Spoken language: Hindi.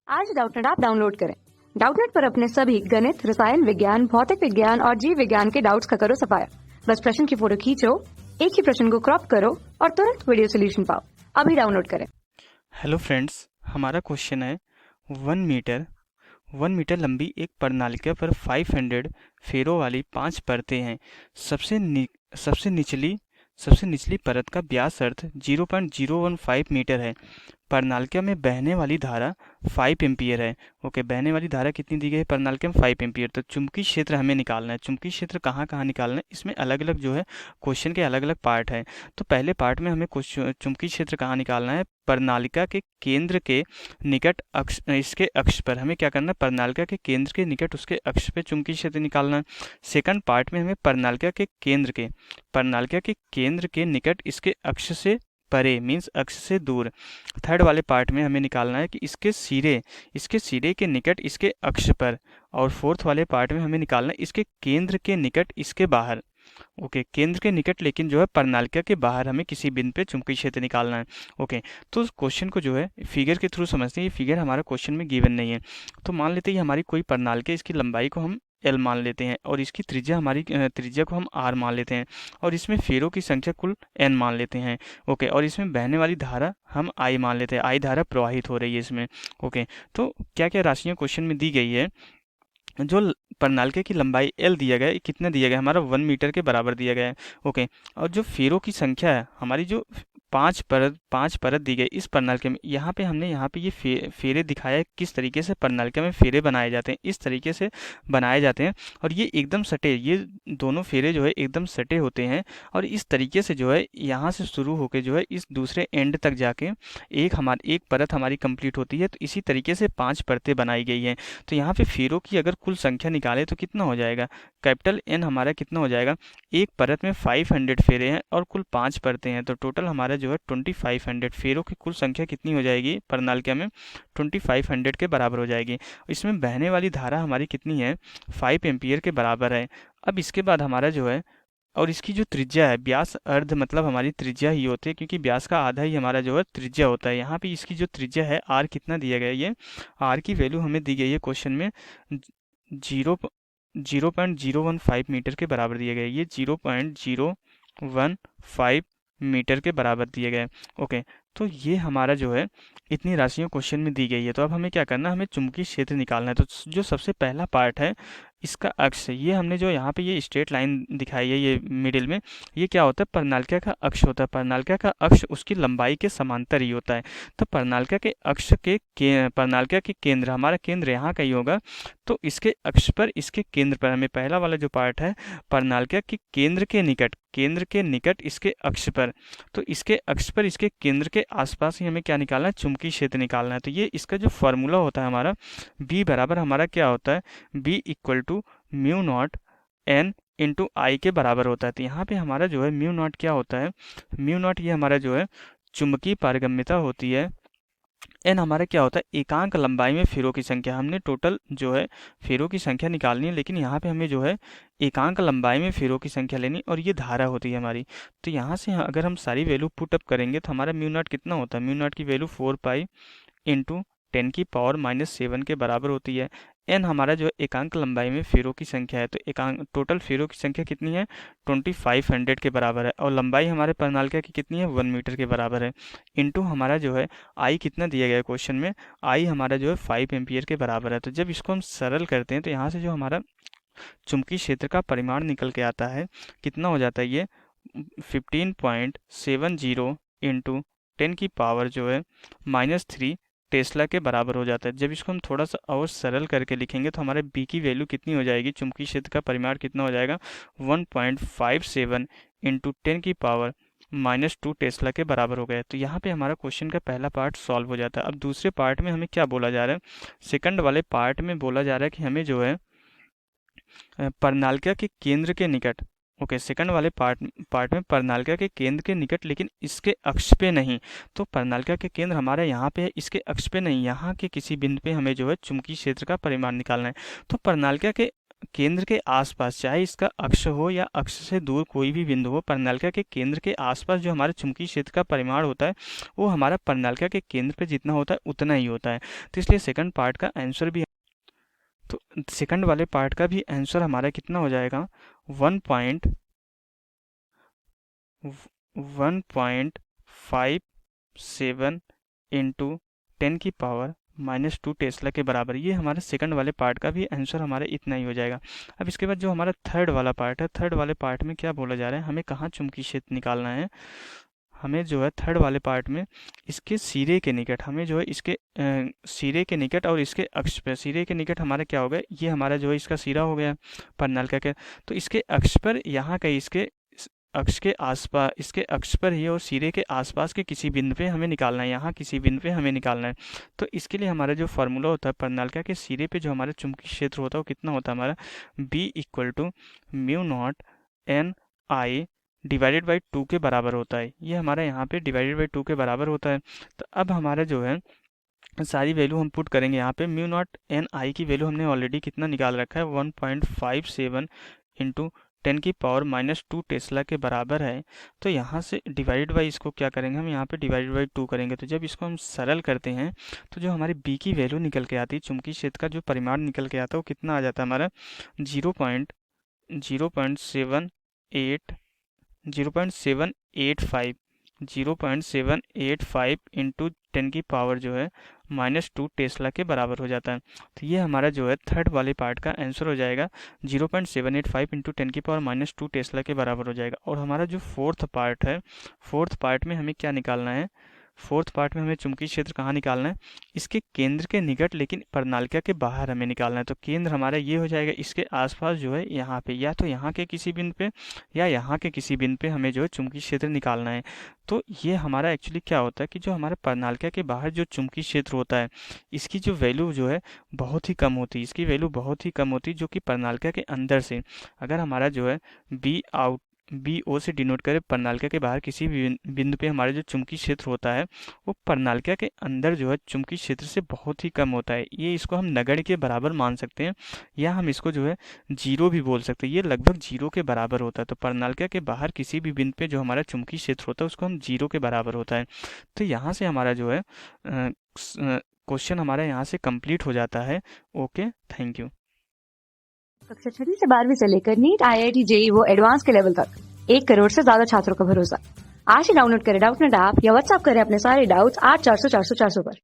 आज डाउटनेट ऐप डाउनलोड करें। डाउटनेट पर अपने सभी गणित, रसायन विज्ञान, भौतिक विज्ञान और जीव विज्ञान के डाउट्स का करो सफाया। बस प्रश्न की फोटो खींचो, एक ही प्रश्न को क्रॉप करो और तुरंत वीडियो सोल्यूशन पाओ। अभी डाउनलोड करें। हेलो फ्रेंड्स, हमारा क्वेश्चन है 1 मीटर लंबी एक प्रणालिका पर 500 फेरों वाली 5 परतें हैं। सबसे निचली परत का व्यासार्ध 0.015 मीटर है। प्रणालिका में बहने वाली धारा 5 एम्पियर है। ओके, बहने वाली धारा कितनी दी गई है प्रणालिका में? 5 एम्पियर। तो चुंबकीय क्षेत्र हमें निकालना है। चुंबकीय क्षेत्र कहाँ कहाँ निकालना है, इसमें अलग अलग जो है क्वेश्चन के अलग अलग पार्ट है। तो पहले पार्ट में हमें चुंबकीय क्षेत्र कहाँ निकालना है? प्रणालिका के केंद्र के निकट अक्ष, इसके अक्ष पर हमें क्या करना है? प्रणालिका के केंद्र के निकट उसके अक्ष पे चुंबकीय क्षेत्र निकालना है। सेकंड पार्ट में हमें प्रणालिका के केंद्र के निकट इसके अक्ष से परे मीन्स अक्ष से दूर। थर्ड वाले पार्ट में हमें निकालना है कि इसके सिरे के निकट इसके अक्ष पर। और फोर्थ वाले पार्ट में हमें निकालना है इसके केंद्र के निकट इसके बाहर। ओके, केंद्र के निकट लेकिन जो है प्रणालिका के बाहर हमें किसी बिंदु पे चुंबकीय क्षेत्र निकालना है। ओके, तो उस क्वेश्चन को जो है फिगर के थ्रू समझते हैं। ये फिगर हमारा क्वेश्चन में गिवन नहीं है। तो मान लेते हैं हमारी कोई प्रणालिका, इसकी लंबाई को हम एल मान लेते हैं और इसकी त्रिज्या को हम आर मान लेते हैं और इसमें फेरों की संख्या कुल एन मान लेते हैं। ओके, और इसमें बहने वाली धारा हम आई मान लेते हैं। आई धारा प्रवाहित हो रही है इसमें। ओके, तो क्या क्या राशियां क्वेश्चन में दी गई है? जो प्रणालिका की लंबाई एल दिया गया है, कितना दिया गया है? हमारा 1 मीटर के बराबर दिया गया है। ओके, और जो फेरों की संख्या है हमारी, जो पांच परत दी गई इस प्रणालिका में, यहाँ पे ये फेरे दिखाया है किस तरीके से प्रणालिका में फेरे बनाए जाते हैं। इस तरीके से बनाए जाते हैं और ये एकदम सटे, ये दोनों फेरे जो है एकदम सटे होते हैं और इस तरीके से जो है यहाँ से शुरू होकर जो है इस दूसरे एंड तक जाके एक परत हमारी कंप्लीट होती है। तो इसी तरीके से 5 परतें बनाई गई हैं। तो यहाँ पे फेरों की अगर कुल संख्या निकाले तो कितना हो जाएगा? कैपिटल एन हमारा कितना हो जाएगा? एक परत में 500 फेरे हैं और कुल 5 परतें हैं, तो टोटल हमारा जो है 2500 फेरों की कुल संख्या कितनी हो जाएगी प्रणालिका में? 2500 के बराबर हो जाएगी। इसमें बहने वाली धारा हमारी कितनी है? 5 एम्पियर के बराबर है। अब इसके बाद हमारा जो है, और इसकी जो त्रिज्या है, व्यास अर्ध मतलब हमारी त्रिज्या ही होती है, क्योंकि व्यास का आधा ही हमारा जो है त्रिज्या होता है। यहाँ पे इसकी जो त्रिज्या है आर कितना दिया गया है? ये आर की वैल्यू हमें दी गई है क्वेश्चन में 0.015 मीटर के बराबर दिया गया है। ये 0.015 मीटर के बराबर दिए गए। ओके, तो ये हमारा जो है इतनी राशियाँ क्वेश्चन में दी गई है। तो अब हमें क्या करना है? हमें चुंबकीय क्षेत्र निकालना है। तो जो सबसे पहला पार्ट है इसका अक्ष, ये हमने जो यहाँ पे ये स्ट्रेट लाइन दिखाई है ये मिडिल में, ये क्या होता है? प्रणालिका का अक्ष होता है। प्रणालिका का अक्ष उसकी लंबाई के समांतर ही होता है। तो प्रणालिका के अक्ष प्रणालिका के केंद्र, हमारा केंद्र यहाँ का ही होगा। तो इसके अक्ष पर, इसके केंद्र पर हमें पहला वाला जो पार्ट है प्रणालिका के केंद्र के निकट इसके अक्ष पर, तो इसके अक्ष पर इसके केंद्र के आसपास ही हमें क्या निकालना है? चुंबकीय क्षेत्र निकालना है। तो ये इसका जो फॉर्मूला होता है हमारा, बी बराबर हमारा क्या होता है? B equal to mu naught N into I के बराबर होता है। तो यहाँ पे हमारा जो है म्यू नॉट क्या होता है? म्यू नॉट ये हमारा जो है चुंबकीय पारगम्यता होती है। एन हमारा क्या होता है? एकांक लंबाई में फेरों की संख्या। हमने टोटल जो है फेरों की संख्या निकालनी है, लेकिन यहाँ पे हमें जो है एकांक लंबाई में फेरों की संख्या लेनी, और ये धारा होती है हमारी। तो यहाँ से अगर हम सारी वैल्यू पुट अप करेंगे तो हमारा म्यू नॉट कितना होता है? म्यू नॉट की वैल्यू 4 पाई इंटू 10⁻⁻7 के बराबर होती है। एन हमारा जो एकांक लंबाई में फेरों की संख्या है, तो एकांक टोटल फेरों की संख्या कितनी है? 2500 के बराबर है। और लंबाई हमारे प्रणालिका की कितनी है? 1 मीटर के बराबर है। इंटू हमारा जो है आई कितना दिया गया है क्वेश्चन में? आई हमारा जो है 5 एम्पियर के बराबर है। तो जब इसको हम सरल करते हैं तो यहाँ से जो हमारा चुंबकीय क्षेत्र का परिमाण निकल के आता है, कितना हो जाता है? ये 15.70 इंटू 10 जो है -3 टेस्ला के बराबर हो जाता है। जब इसको हम थोड़ा सा और सरल करके लिखेंगे तो हमारे बी की वैल्यू कितनी हो जाएगी? चुंबकीय क्षेत्र का परिमाण कितना हो जाएगा? 1.57 इंटू 10⁻⁻2 टेस्ला के बराबर हो गया। तो यहाँ पे हमारा क्वेश्चन का पहला पार्ट सॉल्व हो जाता है। अब दूसरे पार्ट में हमें क्या बोला जा रहा है? सेकंड वाले पार्ट में बोला जा रहा है कि हमें जो है प्रणालिका के केंद्र के निकट, ओके, सेकंड वाले पार्ट में प्रणालिका के केंद्र के निकट लेकिन इसके अक्ष पे नहीं। तो प्रणालिका के केंद्र हमारा यहाँ पे है, इसके अक्ष पे नहीं, यहाँ के किसी बिंदु पे हमें जो है चुंबकीय क्षेत्र का परिमाण निकालना है। तो प्रणालिका के केंद्र के आसपास, चाहे इसका अक्ष हो या अक्ष से दूर कोई भी बिंदु हो, परिनालिका के केंद्र के आसपास जो हमारे चुंबकीय क्षेत्र का परिमाण होता है वो हमारा परिनालिका के केंद्र पे जितना होता है उतना ही होता है। तो इसलिए सेकंड पार्ट का आंसर भी, तो सेकंड वाले पार्ट का भी आंसर हमारा कितना हो जाएगा, 1.57 इंटू 10⁻⁻² टेस्ला के बराबर। ये हमारे सेकंड वाले पार्ट का भी आंसर हमारा इतना ही हो जाएगा। अब इसके बाद जो हमारा थर्ड वाला पार्ट है, थर्ड वाले पार्ट में क्या बोला जा रहा है, हमें कहाँ चुंबकीय क्षेत्र निकालना है। हमें जो है थर्ड वाले पार्ट में इसके सिरे के निकट, हमें जो है इसके सिरे के निकट और इसके अक्ष पर, सिरे के निकट हमारा क्या हो गया, ये हमारा जो है इसका सिरा हो गया परिनालिका के, तो इसके अक्ष पर यहाँ का इसके अक्ष के आसपास, इसके अक्ष पर ही और सिरे के आसपास के किसी बिंदु पे हमें निकालना है, यहाँ किसी बिंदु पे हमें निकालना है। तो इसके लिए हमारा जो फार्मूला होता है, परिनालिका के सिरे पे जो हमारा चुंबकीय क्षेत्र होता है वो कितना होता है हमारा, B = μ0 n I/2 के बराबर होता है। ये हमारा यहाँ पे /2 के बराबर होता है। तो अब हमारा जो है सारी वैल्यू हम पुट करेंगे यहाँ पे। μ0 n I की वैल्यू हमने ऑलरेडी कितना निकाल रखा है, 1.57 इंटू 10⁻⁻² टेस्ला के बराबर है। तो यहाँ से डिवाइड बाई इसको क्या करेंगे, हम यहाँ पे /2 करेंगे। तो जब इसको हम सरल करते हैं तो जो हमारी B की वैल्यू निकल के आती है, चुंबकीय क्षेत्र का जो परिमाण निकल के आता है वो कितना आ जाता है हमारा, 0.785 इंटू 10⁻² टेस्ला के बराबर हो जाता है। तो ये हमारा जो है थर्ड वाले पार्ट का आंसर हो जाएगा, 0.785 इंटू 10⁻² टेस्ला के बराबर हो जाएगा। और हमारा जो फोर्थ पार्ट है, फोर्थ पार्ट में हमें क्या निकालना है, फोर्थ पार्ट में हमें चुंबकीय क्षेत्र कहाँ निकालना है, इसके केंद्र के निकट लेकिन परिनालिका के बाहर हमें निकालना है। तो केंद्र हमारा ये हो जाएगा, इसके आसपास जो है यहाँ पे, या तो यहाँ के किसी बिंदु पे या यहाँ के किसी बिंदु पे हमें जो है चुंबकीय क्षेत्र निकालना है। तो ये हमारा एक्चुअली क्या होता है कि जो हमारा परिनालिका के बाहर जो चुंबकीय क्षेत्र होता है इसकी जो वैल्यू जो है बहुत ही कम होती है, इसकी वैल्यू बहुत ही कम होती है, जो कि परिनालिका के अंदर से, अगर हमारा जो है BO से डिनोट करें परिनालिका के बाहर किसी भी बिंदु पे हमारा जो चुंबकीय क्षेत्र होता है वो परिनालिका के अंदर जो है चुंबकीय क्षेत्र से बहुत ही कम होता है। ये इसको हम नगण्य के बराबर मान सकते हैं, या हम इसको जो है जीरो भी बोल सकते हैं। ये लगभग जीरो के बराबर होता है। तो परिनालिका के बाहर किसी भी बिंदु पे जो हमारा चुंबकीय क्षेत्र होता है उसको हम जीरो के बराबर होता है। तो यहाँ से हमारा जो है क्वेश्चन हमारा यहाँ से कंप्लीट हो जाता है। Okay, thank you. कक्षा 6वीं से 12वीं से लेकर नीट, IIT, JEE वो एडवांस के लेवल तक 1 करोड़ से ज्यादा छात्रों का भरोसा। आज ही डाउनलोड करें डाउटनेट ऐप या व्हाट्सएप करें अपने सारे डाउट्स 8400 400 400 पर।